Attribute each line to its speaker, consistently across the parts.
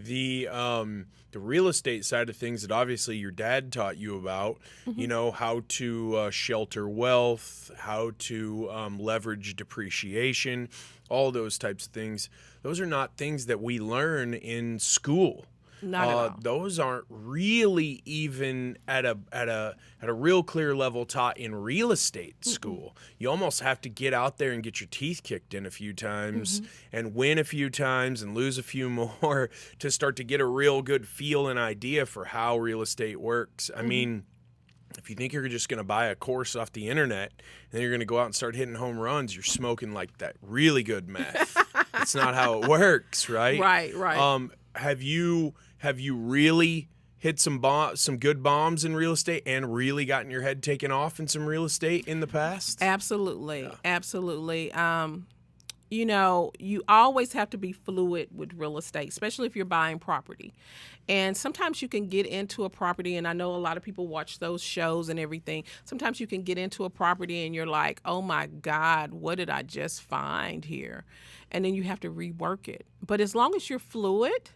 Speaker 1: the real estate side of things that obviously your dad taught you about, you know, how to shelter wealth, how to leverage depreciation, all those types of things. Those are not things that we learn in school.
Speaker 2: Not at all.
Speaker 1: Those aren't really even at a real clear level taught in real estate school. You almost have to get out there and get your teeth kicked in a few times and win a few times and lose a few more to start to get a real good feel and idea for how real estate works. I mean, if you think you're just going to buy a course off the internet and then you're going to go out and start hitting home runs, you're smoking like that really good meth. That's not how it works, right?
Speaker 2: Right.
Speaker 1: Have you really hit some good bombs in real estate and really gotten your head taken off in some real estate in the past?
Speaker 2: Absolutely. Yeah. Absolutely. You know, you always have to be fluid with real estate, especially if you're buying property. And sometimes you can get into a property, and I know a lot of people watch those shows and everything. Sometimes you can get into a property and you're like, oh my God, what did I just find here? And then you have to rework it. But as long as you're fluid,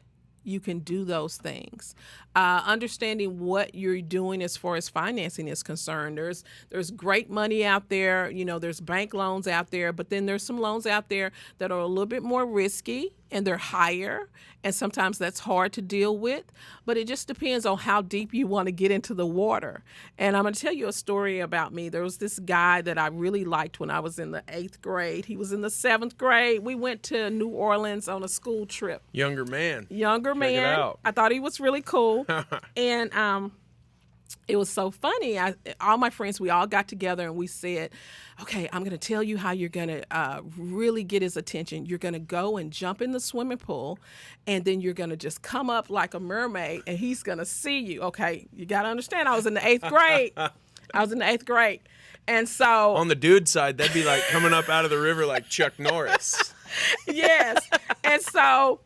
Speaker 2: you can do those things. Understanding what you're doing as far as financing is concerned. There's great money out there. You know, there's bank loans out there, but then there's some loans out there that are a little bit more risky and they're higher. And sometimes that's hard to deal with, but it just depends on how deep you want to get into the water. And I'm going to tell you a story about me. There was this guy that I really liked when I was in the 8th grade. He was in the 7th grade. We went to New Orleans on a school trip.
Speaker 1: Younger man.
Speaker 2: Check it
Speaker 1: out.
Speaker 2: I thought he was really cool. And it was so funny. All my friends, we all got together and we said, okay, I'm going to tell you how you're going to really get his attention. You're going to go and jump in the swimming pool, and then you're going to just come up like a mermaid, and he's going to see you. Okay, you got to understand, I was in the 8th grade. And so
Speaker 1: on the dude side, that'd be like coming up out of the river like Chuck Norris.
Speaker 2: Yes. And so,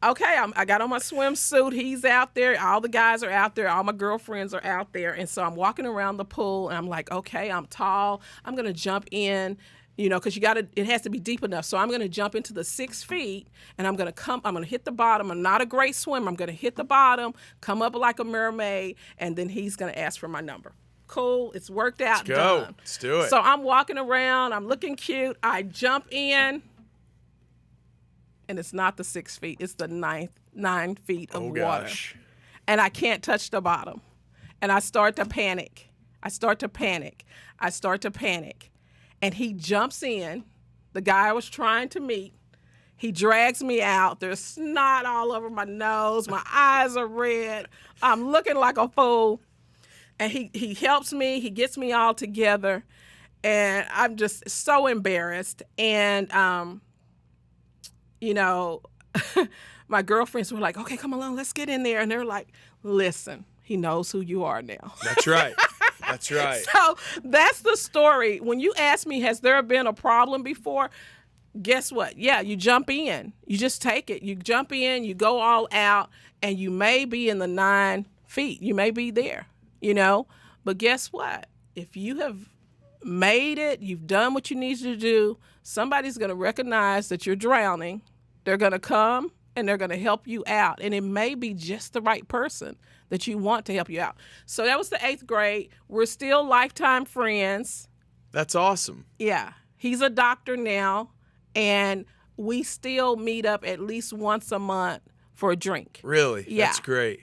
Speaker 2: okay, I got on my swimsuit. He's out there. All the guys are out there. All my girlfriends are out there. And so I'm walking around the pool, and I'm like, okay, I'm tall. I'm going to jump in, you know, because it has to be deep enough. So I'm going to jump into the 6 feet, and I'm going to hit the bottom. I'm not a great swimmer. I'm going to hit the bottom, come up like a mermaid, and then he's going to ask for my number. Cool. It's worked out.
Speaker 1: Let's go.
Speaker 2: Done.
Speaker 1: Let's do it.
Speaker 2: So I'm walking around. I'm looking cute. I jump in. And it's not the 6 feet. It's the 9 feet of water.
Speaker 1: Gosh.
Speaker 2: And I can't touch the bottom. And I start to panic. And he jumps in. The guy I was trying to meet. He drags me out. There's snot all over my nose. My eyes are red. I'm looking like a fool. And he helps me. He gets me all together. And I'm just so embarrassed. And, you know, my girlfriends were like, okay, come along, let's get in there. And they're like, listen, he knows who you are now.
Speaker 1: That's right. That's right.
Speaker 2: So that's the story. When you ask me, has there been a problem before? Guess what? Yeah, you jump in. You just take it. You jump in, you go all out, and you may be in the 9 feet. You may be there, you know. But guess what? If you have made it, you've done what you need to do, somebody's going to recognize that you're drowning. They're going to come and they're going to help you out. And it may be just the right person that you want to help you out. So that was the 8th grade. We're still lifetime friends.
Speaker 1: That's awesome.
Speaker 2: Yeah. He's a doctor now, and we still meet up at least once a month for a drink.
Speaker 1: Really?
Speaker 2: Yeah.
Speaker 1: That's great.